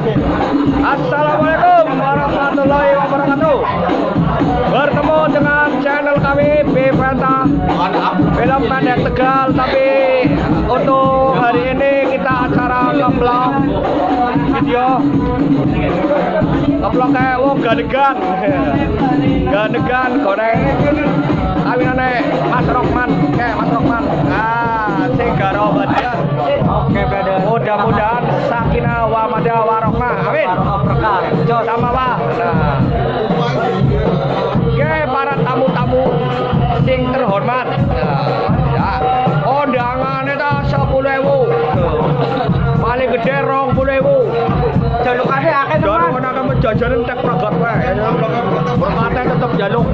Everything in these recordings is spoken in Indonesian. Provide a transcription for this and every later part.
Assalamualaikum warahmatullahi wabarakatuh. Bertemu dengan channel kami Beventa Film Pendek Tegal. Tapi untuk hari ini kita acara nge-vlog video nge-vlog kayak gadegan goreng kawinane Mas Rokman, Mas Rokman. Sing garo badia. Oke, brother. Mudah-mudahan sakinah wa mawaddah warohmah. Amin. Sama Pak. Nah. Oke, para tamu-tamu sing terhormat. Ya. Undangannya ta 10.000. Paling gede 20.000. Jalukane akeh teman. Jalukane akan menjajarin tek pragat wae. Hormate tetep jaluk.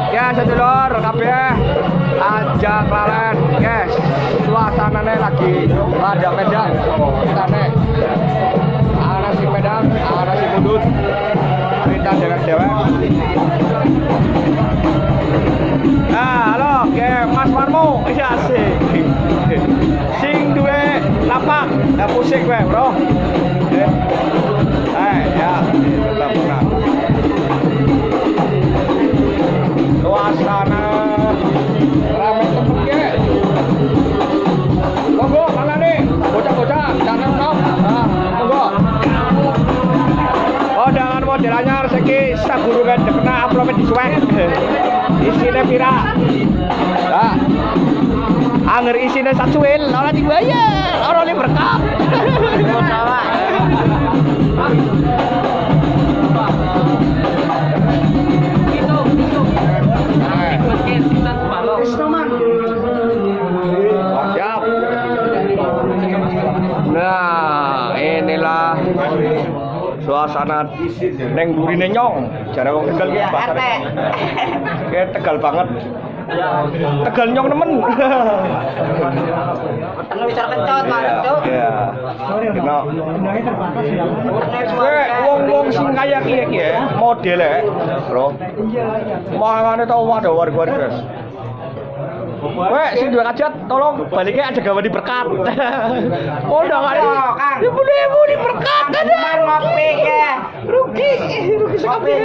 Ya sedulur kabeh aja klaren guys, suasananya lagi pada Medan kitane ana si Medan ana si Mudut kita dewek-dewek. Halo ke Mas Marmo iki asik sing duwe lapak la musik wae bro ya tetap pernah suasana ramai temen ke monggo mana nih bocah-bocah jangan nom monggo jangan model anyar seki sagurungan dekena upload di swag isine pira anger isine sacuil ora dibayar ora li berkap siap. Nah, inilah suasana neng burine nyong. Jare wong Tegal ki pasare. Kayak Tegal banget. Tegal nyong nemen. Anu bisa kencot, Mas. Iya. Kena. Wong-wong sing kaya ki modele, Bro. Mangane tau waduh warga-warga. Weh, sing dua kajat, tolong baliknya aja gawe di berkat. Oh, udah nggak ada, Kang. Ibu di berkat kan? Ngopi ya. Rugi sekali.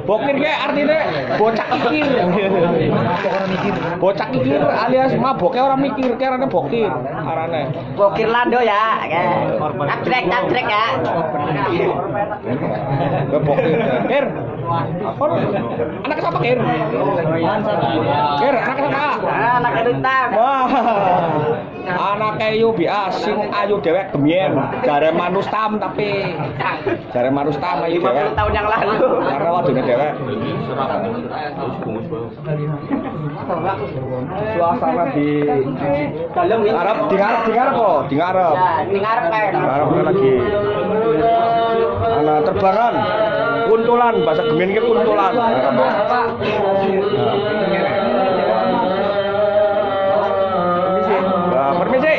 Bokir kayak artinya bocah kikir. Bocah kikir alias maboknya orang mikir, karena bokir. Arane. Bokir lando ya. Tabrek ya. Bokir. Kir. Anak siapa Kir? Kir, anak siapa? Anak Dutan. Wah, anak kayu sing ayu dewek gemien. Jare manustam tapi jare manustam ayu dewek. 50 tahun yang lalu. Karena wadune dewek. Suasana di dalam Arab di ngarep kok, di ngarep. Ya, di ngarep kan. Ngarep lagi. Anak terbangan. Kuntulan bahasa gemien ki kuntulan. Permisi.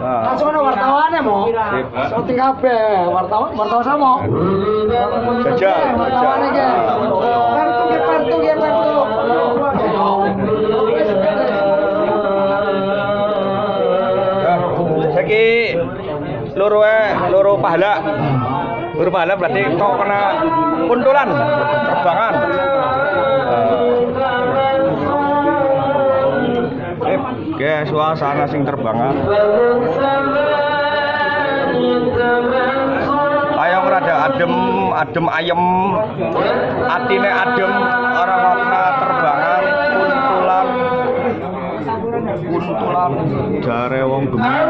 Langsung ada wartawannya mau. Syuting kabeh, wartawan sama. Jajal. Wartawannya ke. Partu. Saiki loro pahala. Loro pahala berarti kok kena kuntulan terbangan. Oke, suasana sing terbangan. Kayak rada adem ayem, atine adem, orang kena terbangan kuntulan jare wong gemar.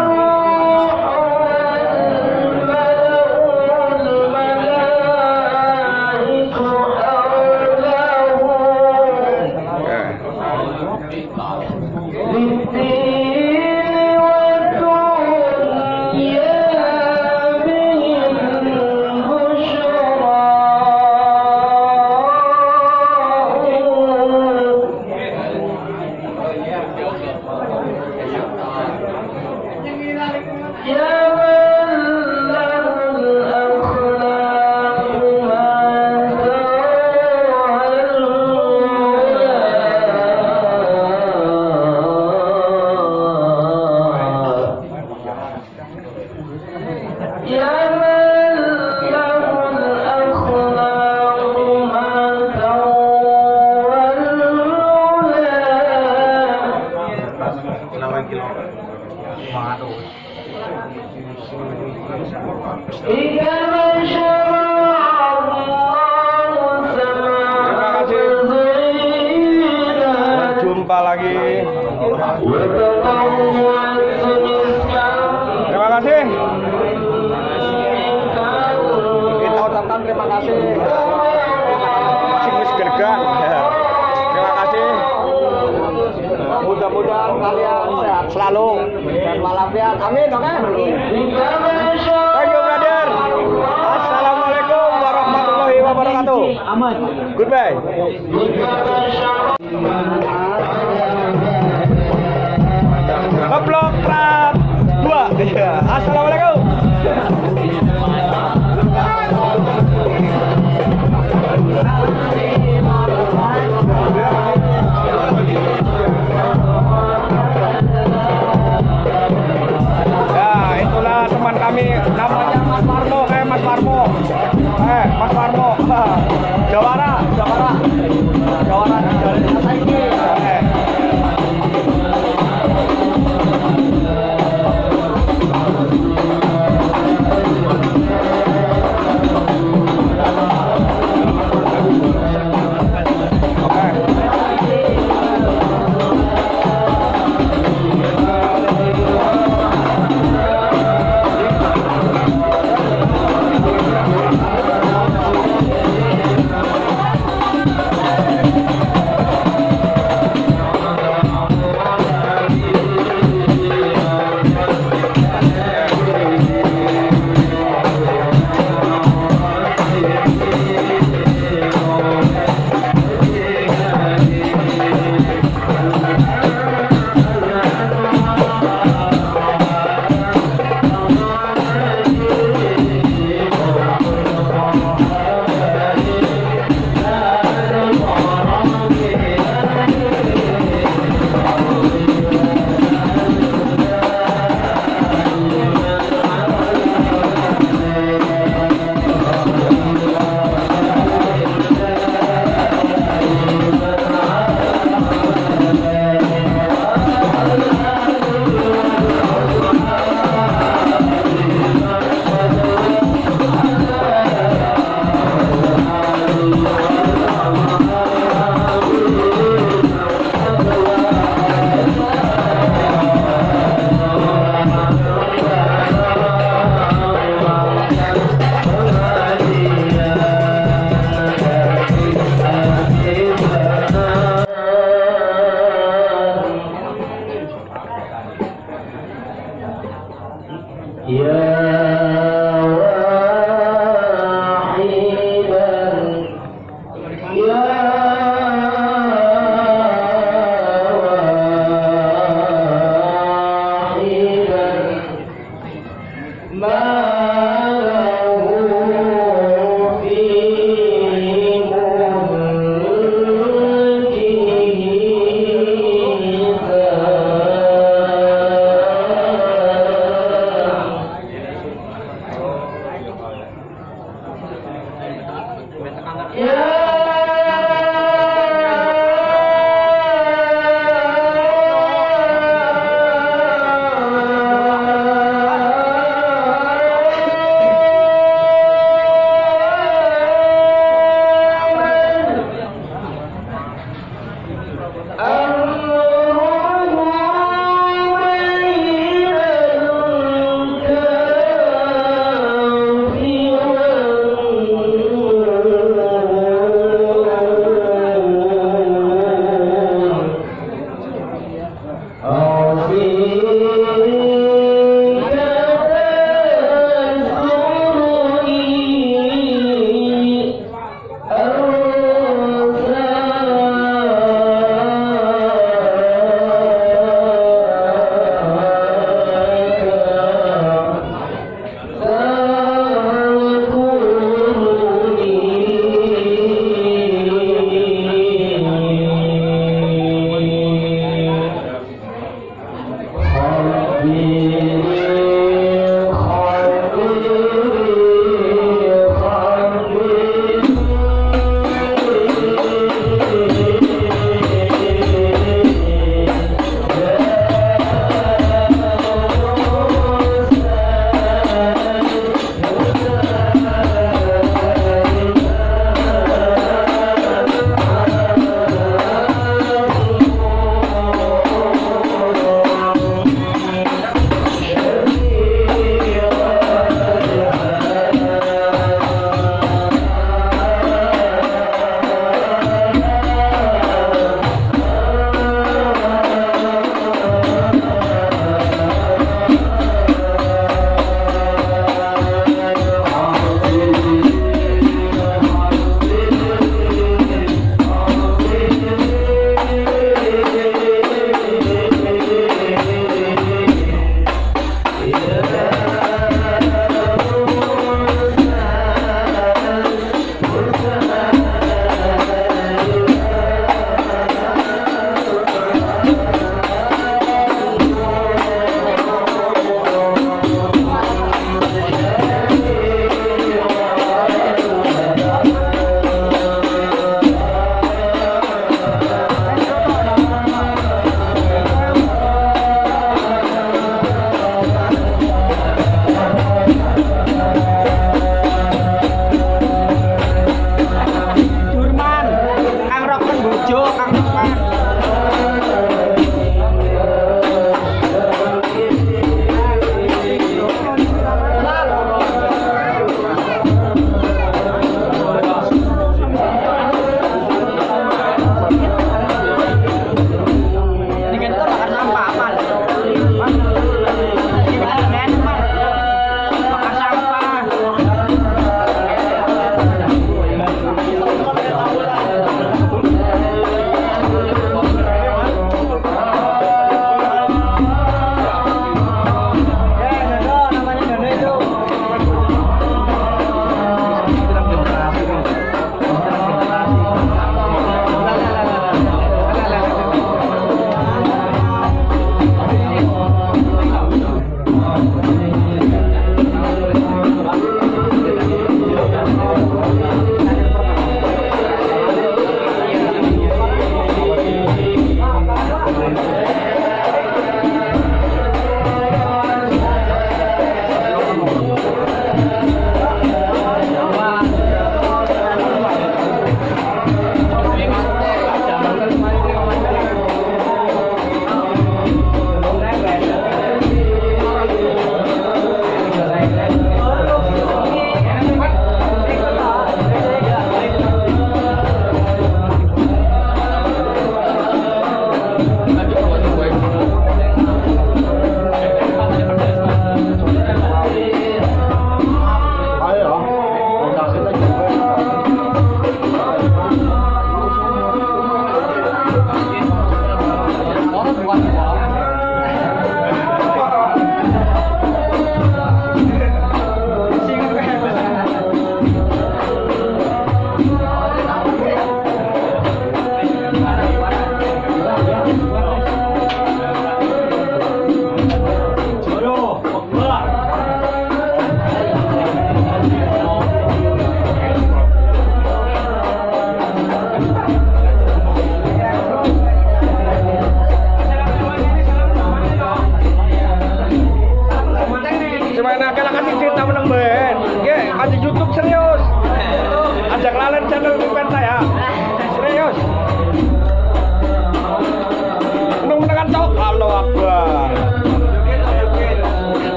lagi. Terima kasih. Kita ucapkan terima kasih. Sing wis gergan. Terima kasih. Mudah-mudahan kalian sehat selalu dan walafiat. Amin, oke? Thank you, brother. Assalamualaikum warahmatullahi wabarakatuh. Aman. Goodbye. Ngeblok Prat 2. Iya. Assalamualaikum. Ya, itulah teman kami namanya Mas Marmo. Mas Marmo. Mas Marmo. Jawara. Ya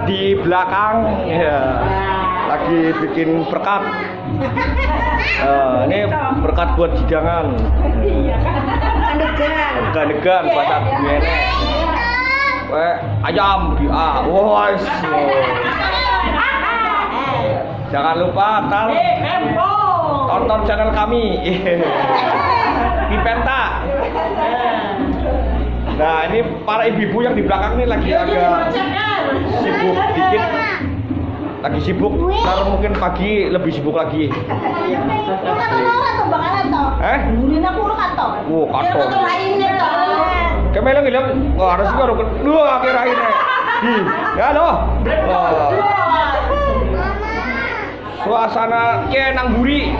di belakang ya, lagi bikin berkat. Ini berkat buat hidangan. Degan bahasa gimana? Ayam di wah. Jangan lupa tonton channel kami di Penta. Nah ini para ibu-ibu yang di belakang ini lagi agak sibuk dikit, lagi sibuk karena mungkin pagi lebih sibuk lagi. Kato. Kemeleng bilang, harus baru kedua akhir-akhirnya. Ya loh. Suasana kayak nang buri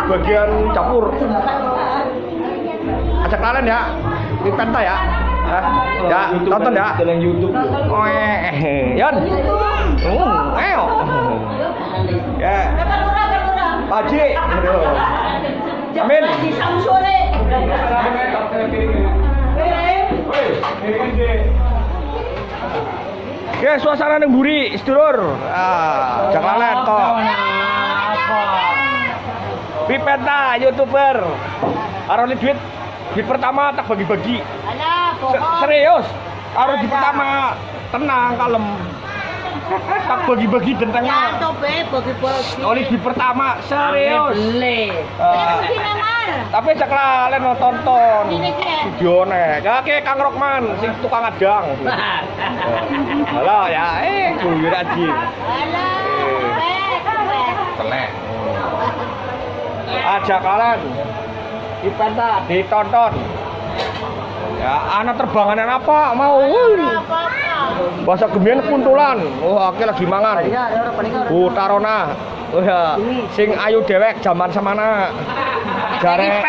bagian dapur. Ajak kalian ya. Di Penta ya. Ya, tonton ya. Dalam YouTube. Oh, Yon. Ayo. Ya. Paji. Amin. Oke, suasana nang buri, sedulur. Jangan lalet kok. Di Penta, YouTuber. Aroni duit pertama tak bagi-bagi. Serius. Karo di pertama tenang, kalem. Tak bagi-bagi dentengnya. Oli di pertama serius. Tapi cek lah len tonton videone. Kakek Kang Rokman sing tukang adang. Halo ya, guyu aja. Telek. Ajak kalian di Penta ditonton. Ya, anak terbanganan apa mau? Bahasa Gemian kuntulan. Wah, oke lagi mangan. Tarona. Oh ya, sing ayu dewek zaman semana. Jare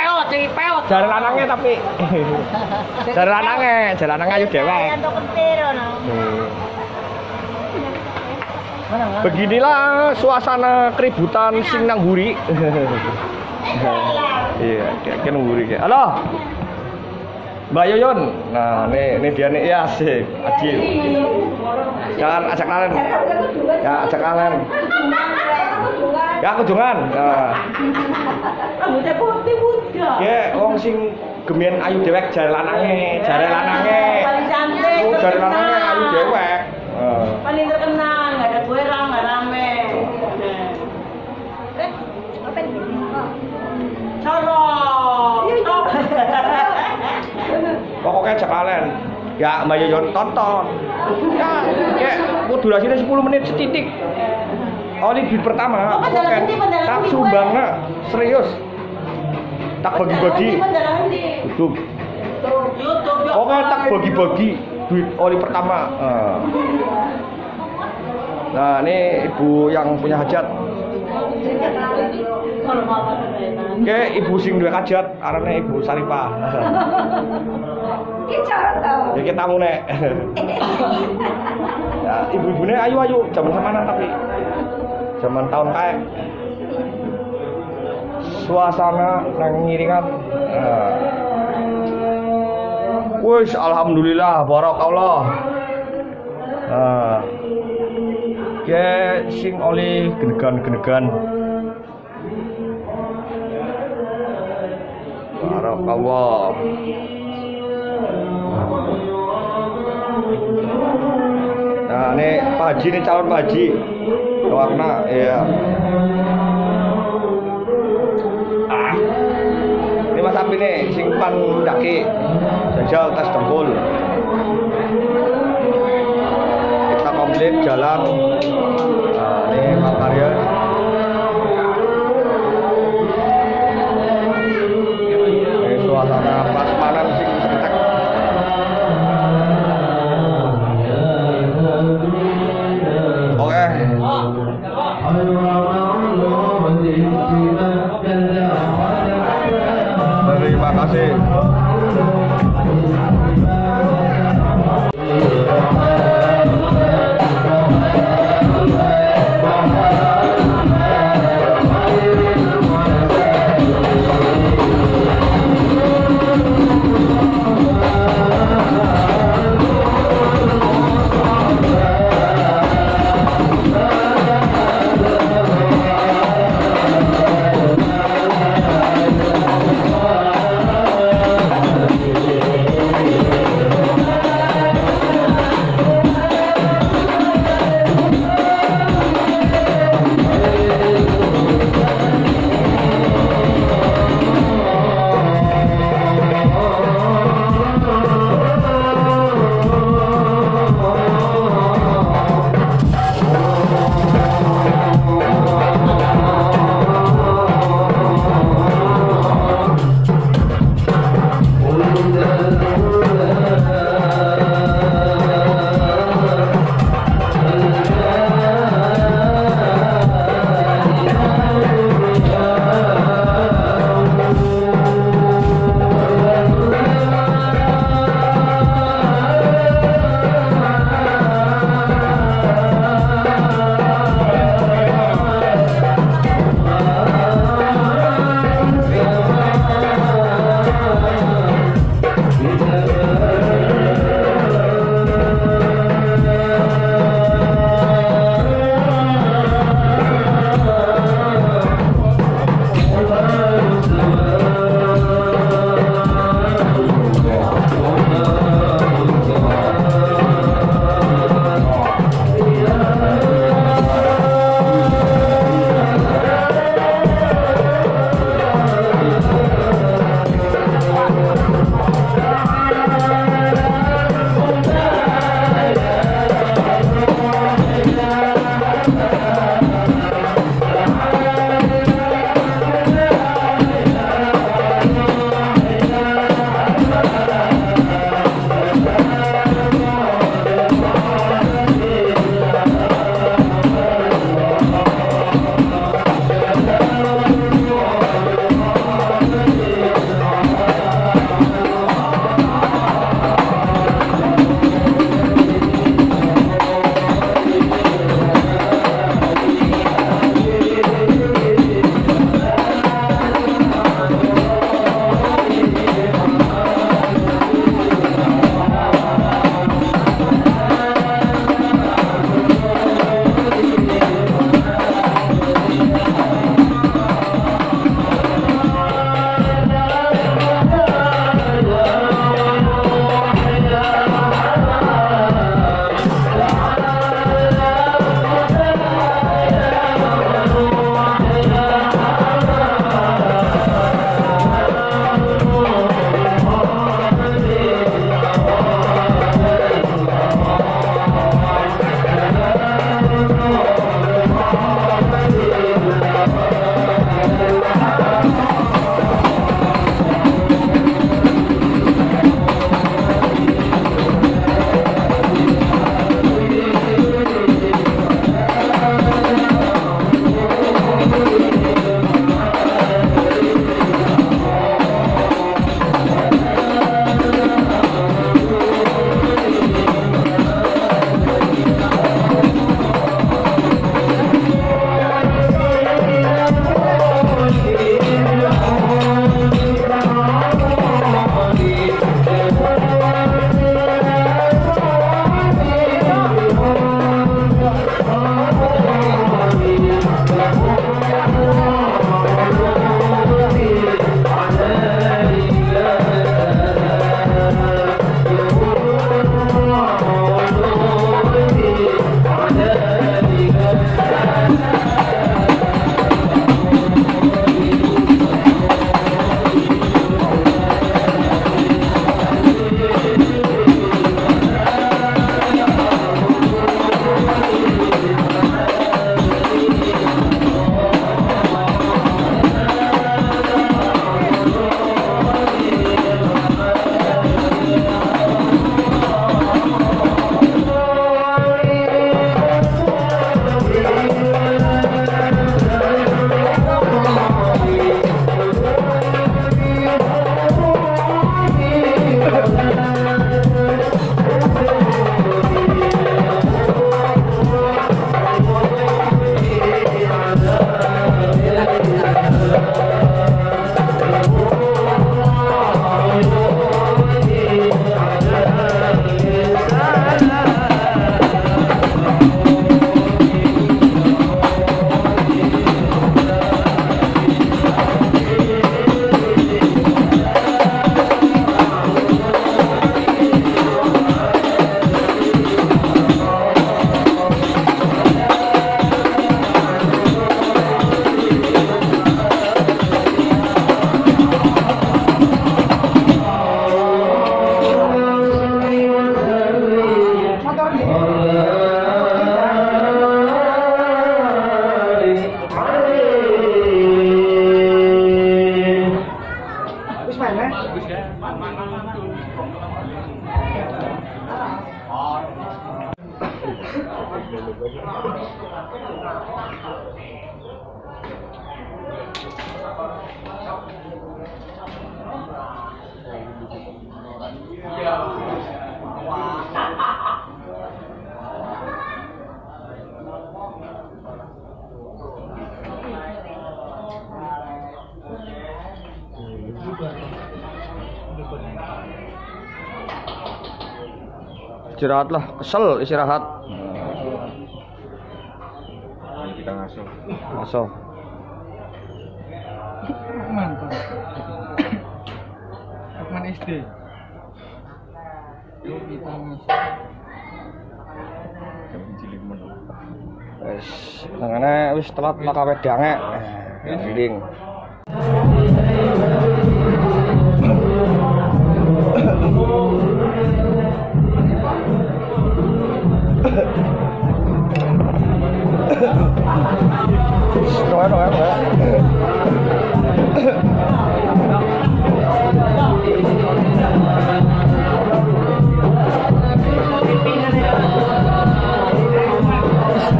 lanangnya tapi. Jare lanangnya ayu dewek. Beginilah suasana keributan sing nang buri. Iya, kayak nang buri. Halo. Mbak Yoyon, nah ini dia nih ya sih, Acil. Jangan ajak kalian, ya ajak kalian. Ya kunjungan. Nah. Ya, wong sing Gemian ayu dewek jare lanange. Paling cantik. Jare lanange ayu dewek. Paling terkenal, nggak ada gue nggak rame. Apa ini? Pokoknya ajak kalian. Ya Mbak Yoyon tonton. Ya, kayak durasinya 10 menit setitik. Oli di pertama, pokoknya tak sumbangna serius. Tak bagi-bagi. YouTube. Pokoknya tak bagi-bagi duit oli pertama. Nah, ini ibu yang punya hajat. Oke, ibu sing duwe hajat, arane Ibu Saripah. Ya kita mau nek. Ya, ibu-ibune ayu-ayu, zaman samana tapi zaman tahun kae. Suasana nang ngiringan. Wis alhamdulillah barakallah. Ya sing oleh genegan-genegan. Barakallah. Nah, ini Pak Haji, ini calon Pak Haji. Warna ya. Ini Mas Api nih, simpan daki. Jajal tes dengkul. Kita komplit jalan. Nah, ini Pak Karya. Ini suasana prasmanan sing setek. Oke. Terima kasih. Istirahat lah, kesel istirahat. Kita ngasuh. Masuk. Mantap. Lukman SD. Yuk kita masuk. Wis, nangane wis telat maka wedange. Ending.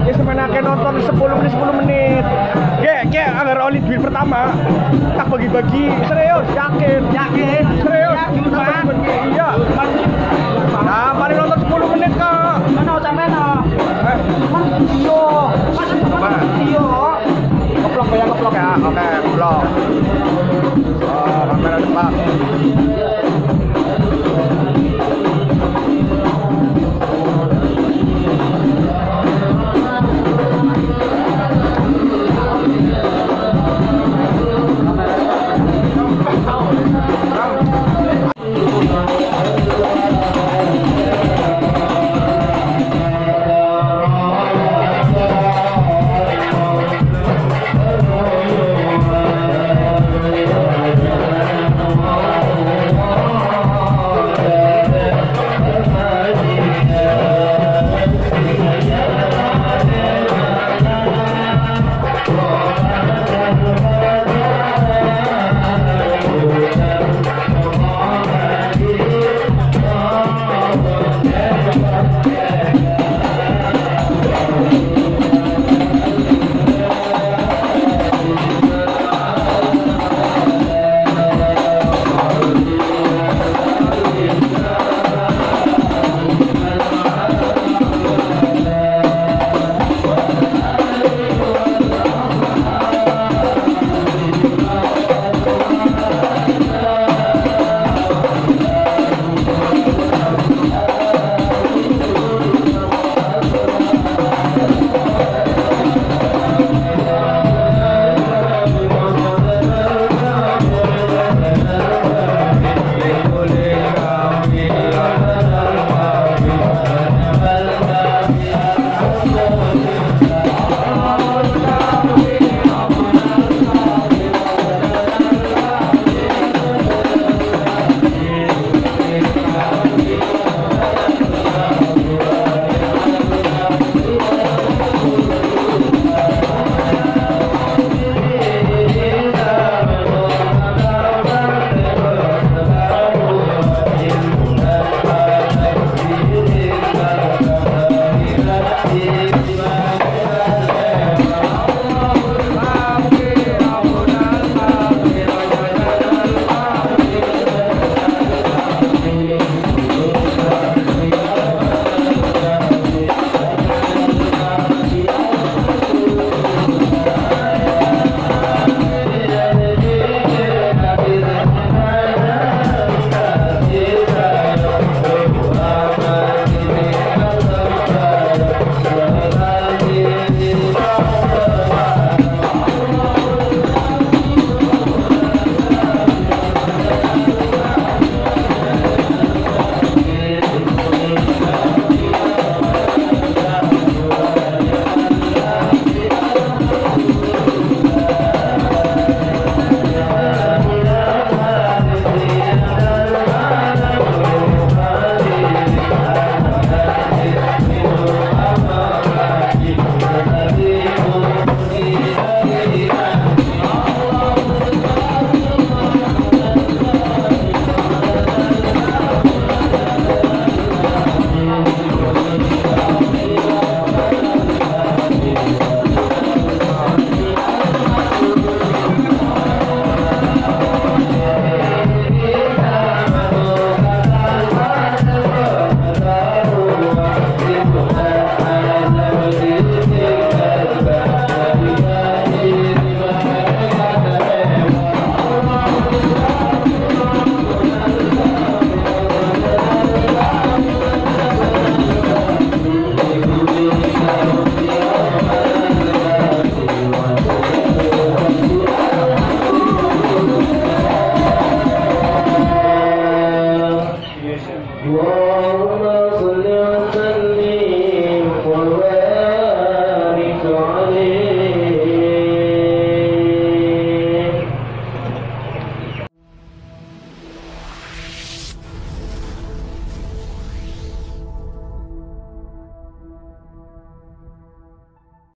Ya semenake nonton 10 menit. Ge, agar oli duit pertama tak bagi-bagi. Serius, yakin. Serius. Iya. Nah, paling nonton 10 menit kok. Mana sampean? Yo.